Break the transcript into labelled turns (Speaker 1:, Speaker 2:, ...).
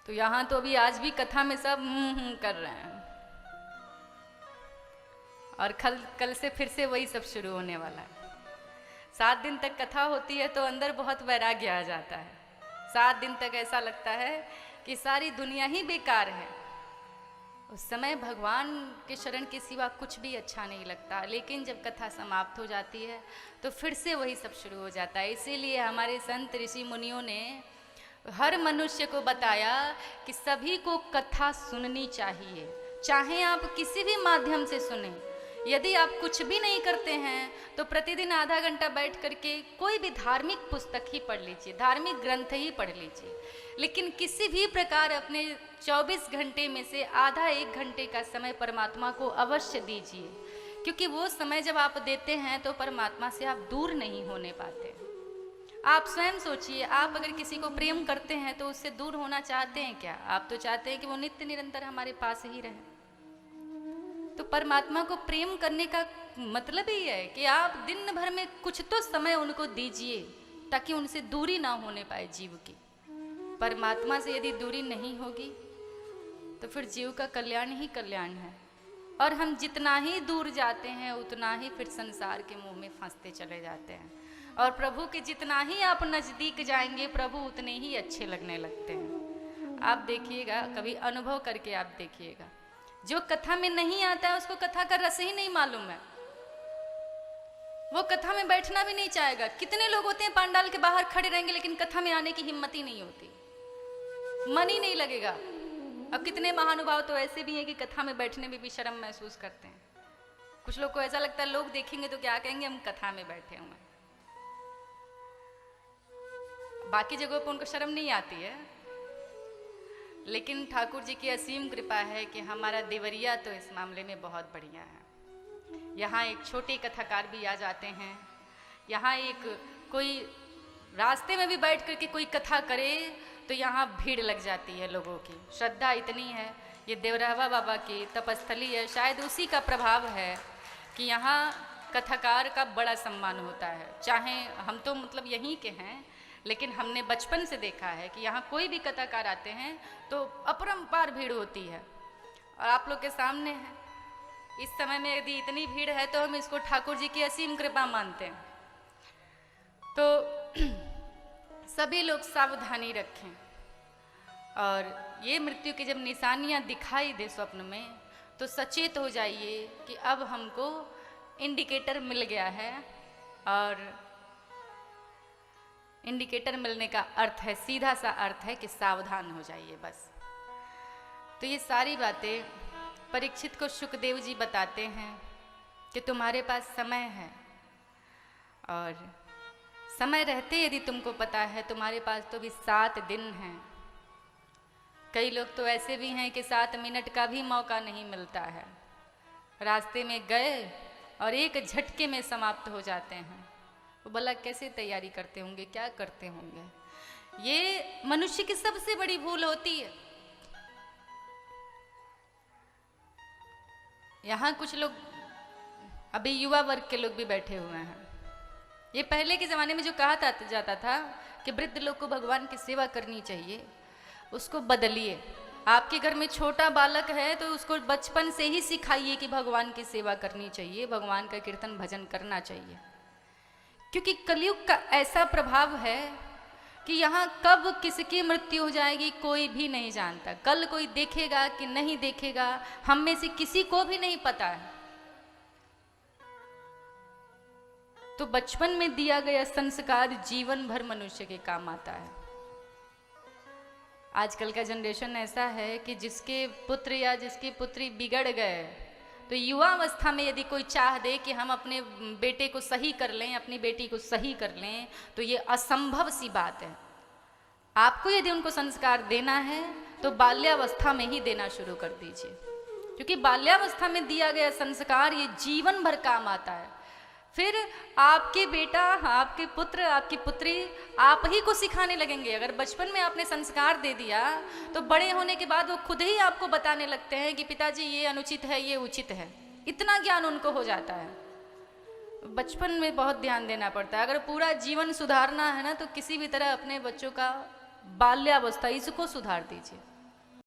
Speaker 1: तो यहाँ तो अभी आज भी कथा में सब कर रहे हैं, और कल से फिर से वही सब शुरू होने वाला है। 7 दिन तक कथा होती है तो अंदर बहुत वैराग्य आ जाता है। 7 दिन तक ऐसा लगता है कि सारी दुनिया ही बेकार है। उस समय भगवान के शरण के सिवा कुछ भी अच्छा नहीं लगता, लेकिन जब कथा समाप्त हो जाती है तो फिर से वही सब शुरू हो जाता है। इसीलिए हमारे संत ऋषि मुनियों ने हर मनुष्य को बताया कि सभी को कथा सुननी चाहिए, चाहे आप किसी भी माध्यम से सुने। यदि आप कुछ भी नहीं करते हैं तो प्रतिदिन आधा घंटा बैठ करके कोई भी धार्मिक पुस्तक ही पढ़ लीजिए, धार्मिक ग्रंथ ही पढ़ लीजिए, लेकिन किसी भी प्रकार अपने 24 घंटे में से आधा 1 घंटे का समय परमात्मा को अवश्य दीजिए, क्योंकि वो समय जब आप देते हैं तो परमात्मा से आप दूर नहीं होने पाते। आप स्वयं सोचिए, आप अगर किसी को प्रेम करते हैं तो उससे दूर होना चाहते हैं क्या? आप तो चाहते हैं कि वो नित्य निरंतर हमारे पास ही रहे। तो परमात्मा को प्रेम करने का मतलब ही है कि आप दिन भर में कुछ तो समय उनको दीजिए, ताकि उनसे दूरी ना होने पाए जीव की। परमात्मा से यदि दूरी नहीं होगी तो फिर जीव का कल्याण ही कल्याण है, और हम जितना ही दूर जाते हैं उतना ही फिर संसार के मुंह में फंसते चले जाते हैं, और प्रभु के जितना ही आप नजदीक जाएंगे प्रभु उतने ही अच्छे लगने लगते हैं। आप देखिएगा, कभी अनुभव करके आप देखिएगा, जो कथा में नहीं आता है उसको कथा का रस ही नहीं मालूम है, वो कथा में बैठना भी नहीं चाहेगा। कितने लोग होते हैं पंडाल के बाहर खड़े रहेंगे लेकिन कथा में आने की हिम्मत ही नहीं होती, मन ही नहीं लगेगा। अब कितने महानुभाव तो ऐसे भी हैं कि कथा में बैठने में भी शर्म महसूस करते हैं। कुछ लोग को ऐसा लगता है लोग देखेंगे तो क्या कहेंगे, हम कथा में बैठे हुए हैं। बाकी जगहों पर उनको शर्म नहीं आती है, लेकिन ठाकुर जी की असीम कृपा है कि हमारा देवरिया तो इस मामले में बहुत बढ़िया है। यहाँ एक छोटे कथाकार भी आ जाते हैं, यहाँ एक कोई रास्ते में भी बैठ करके कोई कथा करे तो यहाँ भीड़ लग जाती है लोगों की। श्रद्धा इतनी है, ये देवरावा बाबा की तपस्थली है, शायद उसी का प्रभाव है कि यहाँ कथाकार का बड़ा सम्मान होता है। चाहे हम तो मतलब यहीं के हैं, लेकिन हमने बचपन से देखा है कि यहाँ कोई भी कथाकार आते हैं तो अपरंपार भीड़ होती है, और आप लोग के सामने है। इस समय में यदि इतनी भीड़ है तो हम इसको ठाकुर जी की असीम कृपा मानते हैं। तो सभी लोग सावधानी रखें, और ये मृत्यु की जब निशानियाँ दिखाई दे स्वप्न में तो सचेत हो जाइए कि अब हमको इंडिकेटर मिल गया है, और इंडिकेटर मिलने का अर्थ है, सीधा सा अर्थ है कि सावधान हो जाइए बस। तो ये सारी बातें परीक्षित को शुकदेव जी बताते हैं कि तुम्हारे पास समय है, और समय रहते यदि तुमको पता है तुम्हारे पास तो भी 7 दिन हैं। कई लोग तो ऐसे भी हैं कि 7 मिनट का भी मौका नहीं मिलता है, रास्ते में गए और एक झटके में समाप्त हो जाते हैं। वो भला कैसे तैयारी करते होंगे, क्या करते होंगे? ये मनुष्य की सबसे बड़ी भूल होती है। यहाँ कुछ लोग अभी युवा वर्ग के लोग भी बैठे हुए हैं। ये पहले के ज़माने में जो कहा जाता था कि वृद्ध लोग को भगवान की सेवा करनी चाहिए, उसको बदलिए। आपके घर में छोटा बालक है तो उसको बचपन से ही सिखाइए कि भगवान की सेवा करनी चाहिए, भगवान का कीर्तन भजन करना चाहिए। क्योंकि कलयुग का ऐसा प्रभाव है कि यहाँ कब किसकी मृत्यु हो जाएगी कोई भी नहीं जानता। कल कोई देखेगा कि नहीं देखेगा, हम में से किसी को भी नहीं पता है। तो बचपन में दिया गया संस्कार जीवन भर मनुष्य के काम आता है। आजकल का जनरेशन ऐसा है कि जिसके पुत्र या जिसकी पुत्री बिगड़ गए तो युवा अवस्था में यदि कोई चाह दे कि हम अपने बेटे को सही कर लें, अपनी बेटी को सही कर लें, तो ये असंभव सी बात है। आपको यदि उनको संस्कार देना है तो बाल्यावस्था में ही देना शुरू कर दीजिए, क्योंकि बाल्यावस्था में दिया गया संस्कार ये जीवन भर काम आता है। फिर आपके बेटा, आपके पुत्र, आपकी पुत्री आप ही को सिखाने लगेंगे। अगर बचपन में आपने संस्कार दे दिया तो बड़े होने के बाद वो खुद ही आपको बताने लगते हैं कि पिताजी ये अनुचित है, ये उचित है। इतना ज्ञान उनको हो जाता है। बचपन में बहुत ध्यान देना पड़ता है। अगर पूरा जीवन सुधारना है ना तो किसी भी तरह अपने बच्चों का बाल्यावस्था इसको सुधार दीजिए।